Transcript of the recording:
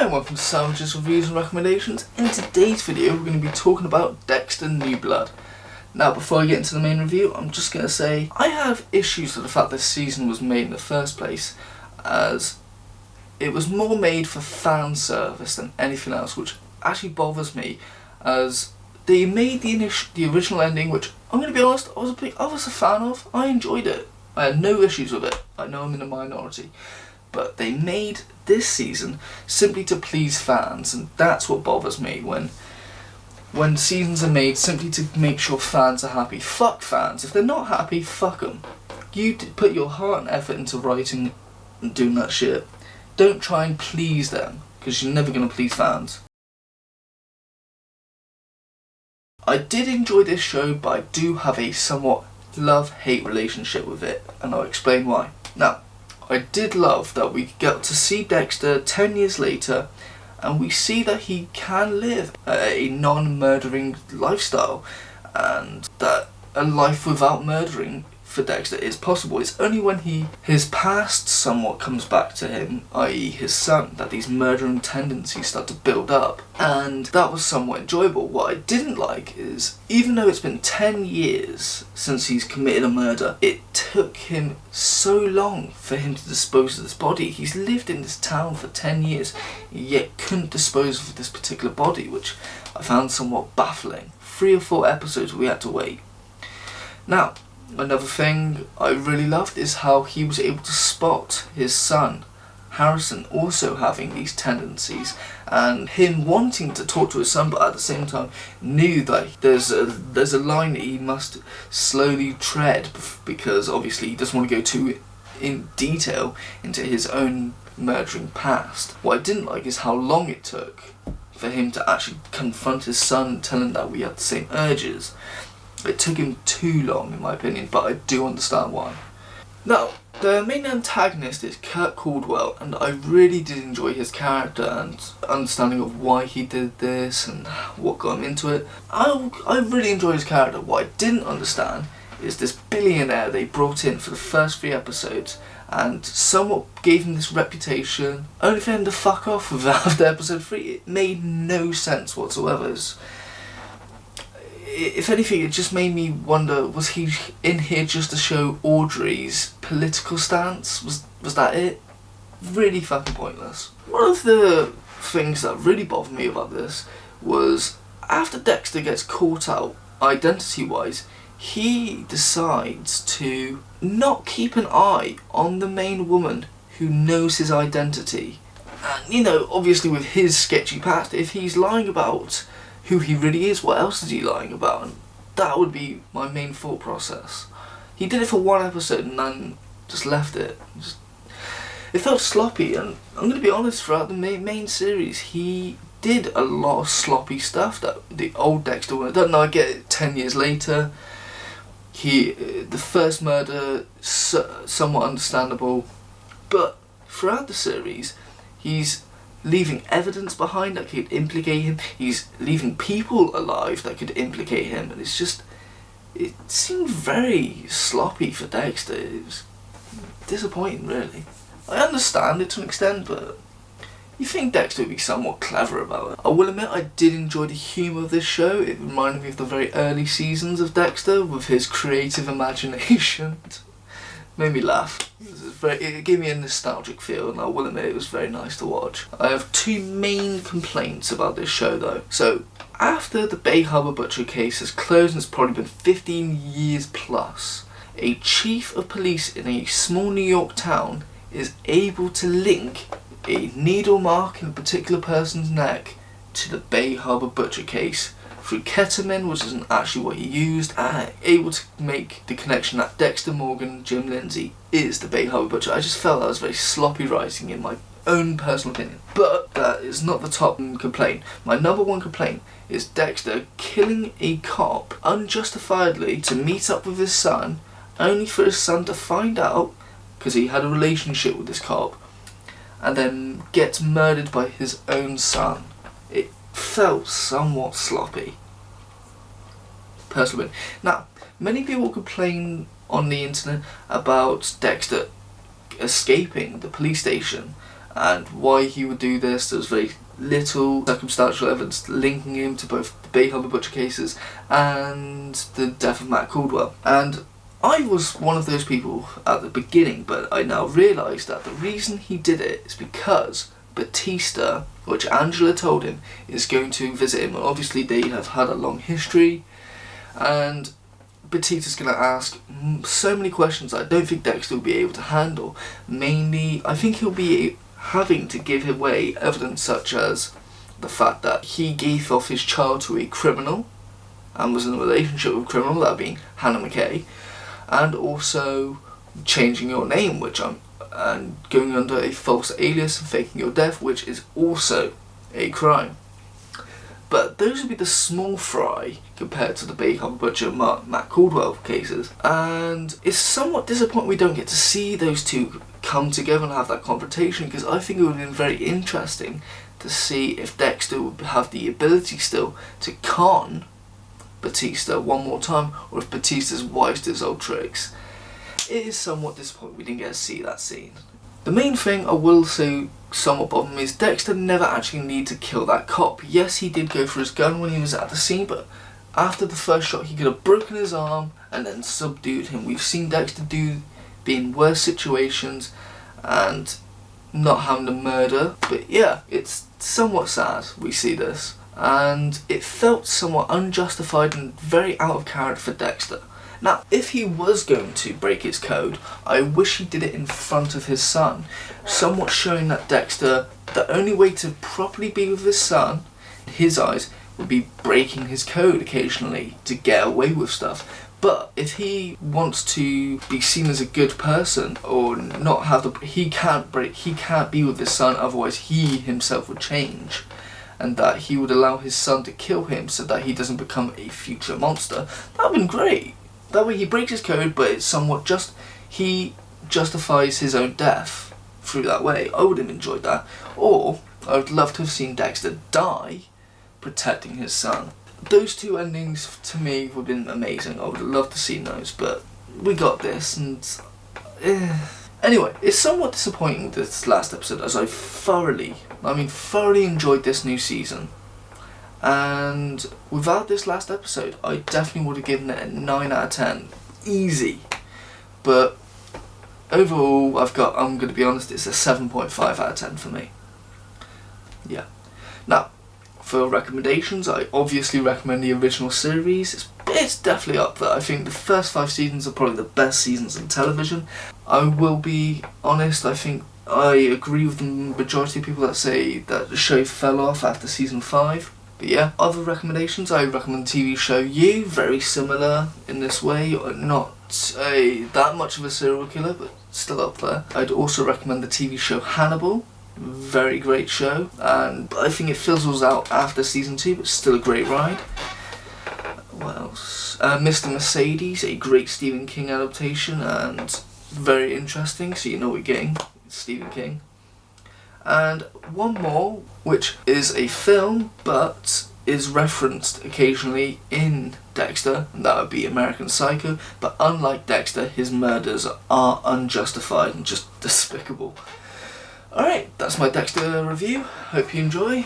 Hi and welcome to Sandwiches, Reviews and Recommendations. In today's video we're going to be talking about Dexter New Blood. Now before I get into the main review, I'm just going to say I have issues with the fact this season was made in the first place, as it was more made for fan service than anything else, which actually bothers me, as they made the original ending, which I'm going to be honest, I was a fan of. I enjoyed it. I had no issues with it. I know I'm in a minority. But they made this season simply to please fans, and that's what bothers me when seasons are made simply to make sure fans are happy. Fuck fans. If they're not happy, fuck them. You put your heart and effort into writing and doing that shit. Don't try and please them, because you're never going to please fans. I did enjoy this show, but I do have a somewhat love-hate relationship with it, and I'll explain why. Now, I did love that we got to see Dexter 10 years later, and we see that he can live a non-murdering lifestyle, and that a life without murdering for Dexter is possible. It's only when his past somewhat comes back to him, i.e. his son, that these murdering tendencies start to build up, and that was somewhat enjoyable. What I didn't like is, even though it's been 10 years since he's committed a murder, it took him so long for him to dispose of this body. He's lived in this town for 10 years, yet couldn't dispose of this particular body, which I found somewhat baffling. 3 or 4 episodes we had to wait. Now, another thing I really loved is how he was able to spot his son, Harrison, also having these tendencies, and him wanting to talk to his son, but at the same time knew that there's a line that he must slowly tread, because obviously he doesn't want to go too in detail into his own murdering past. What I didn't like is how long it took for him to actually confront his son and tell him that we had the same urges. It took him too long, in my opinion, but I do understand why. Now, the main antagonist is Kurt Caldwell, and I really did enjoy his character and understanding of why he did this and what got him into it. I really enjoyed his character. What I didn't understand is this billionaire they brought in for the first 3 episodes and somewhat gave him this reputation, only for him to fuck off after episode 3. It made no sense whatsoever. If anything, it just made me wonder, was he in here just to show Audrey's political stance? Was that it? Really fucking pointless. One of the things that really bothered me about this was, after Dexter gets caught out identity-wise, he decides to not keep an eye on the main woman who knows his identity. And, you know, obviously with his sketchy past, if he's lying about who he really is, what else is he lying about? And that would be my main thought process. He did it for 1 episode and then just left it. It felt sloppy, and I'm going to be honest, throughout the main series he did a lot of sloppy stuff that the old Dexter would have done. Now I get it, 10 years later, the first murder, somewhat understandable, but throughout the series he's leaving evidence behind that could implicate him. He's leaving people alive that could implicate him, and it seemed very sloppy for Dexter. It was disappointing, really. I understand it to an extent, but you think Dexter would be somewhat clever about it. I will admit I did enjoy the humour of this show. It reminded me of the very early seasons of Dexter with his creative imagination. Made me laugh. It gave me a nostalgic feel, and I will admit it was very nice to watch. I have 2 main complaints about this show though. So, after the Bay Harbor Butcher case has closed, and it's probably been 15 years plus, a chief of police in a small New York town is able to link a needle mark in a particular person's neck to the Bay Harbor Butcher case through ketamine, which isn't actually what he used, and able to make the connection that Dexter Morgan, Jim Lindsay, is the Bay Harbor Butcher. I just felt that was very sloppy writing in my own personal opinion. But that is not the top complaint. My number 1 complaint is Dexter killing a cop unjustifiedly to meet up with his son, only for his son to find out, because he had a relationship with this cop, and then gets murdered by his own son. It felt somewhat sloppy, personally. Now, many people complain on the internet about Dexter escaping the police station and why he would do this. There was very little circumstantial evidence linking him to both the Bay Harbour Butcher cases and the death of Matt Caldwell. And I was one of those people at the beginning, but I now realise that the reason he did it is because Batista, which Angela told him, is going to visit him. Obviously they have had a long history, and Batista's going to ask so many questions that I don't think Dexter will be able to handle. Mainly, I think he'll be having to give away evidence such as the fact that he gave off his child to a criminal and was in a relationship with a criminal, that being Hannah McKay, and also changing your name, and going under a false alias and faking your death, which is also a crime. But those would be the small fry compared to the Bay Harbour Butcher Matt Caldwell cases, and it's somewhat disappointing we don't get to see those two come together and have that confrontation, because I think it would have been very interesting to see if Dexter would have the ability still to con Batista one more time, or if Batista's wise to his old tricks. It is somewhat disappointing we didn't get to see that scene. The main thing I will say somewhat bothered me is Dexter never actually needed to kill that cop. Yes, he did go for his gun when he was at the scene, but after the first shot he could have broken his arm and then subdued him. We've seen Dexter be in worse situations and not having to murder. But yeah, it's somewhat sad we see this, and it felt somewhat unjustified and very out of character for Dexter. Now, if he was going to break his code, I wish he did it in front of his son, somewhat showing that Dexter, the only way to properly be with his son, in his eyes, would be breaking his code occasionally to get away with stuff. But if he wants to be seen as a good person, or not have the, he can't be with his son, otherwise he himself would change, and that he would allow his son to kill him so that he doesn't become a future monster, that would have been great. That way he breaks his code, but it's somewhat he justifies his own death through that way. I would have enjoyed that. Or I would love to have seen Dexter die protecting his son. Those two endings to me would have been amazing. I would have loved to see those, but we got this, and anyway, it's somewhat disappointing this last episode, as I thoroughly enjoyed this new season. And without this last episode, I definitely would have given it a 9 out of 10. Easy. But overall, I'm going to be honest, it's a 7.5 out of 10 for me. Yeah. Now, for recommendations, I obviously recommend the original series. It's definitely up there. I think the first 5 seasons are probably the best seasons in television. I will be honest, I think I agree with the majority of people that say that the show fell off after season 5. But yeah, other recommendations, I recommend the TV show You, very similar in this way, not that much of a serial killer, but still up there. I'd also recommend the TV show Hannibal, very great show, and I think it fizzles out after season 2, but still a great ride. What else? Mr. Mercedes, a great Stephen King adaptation, and very interesting, so you know what you're getting, Stephen King. And one more, which is a film, but is referenced occasionally in Dexter, and that would be American Psycho, but unlike Dexter, his murders are unjustified and just despicable. Alright, that's my Dexter review, hope you enjoy.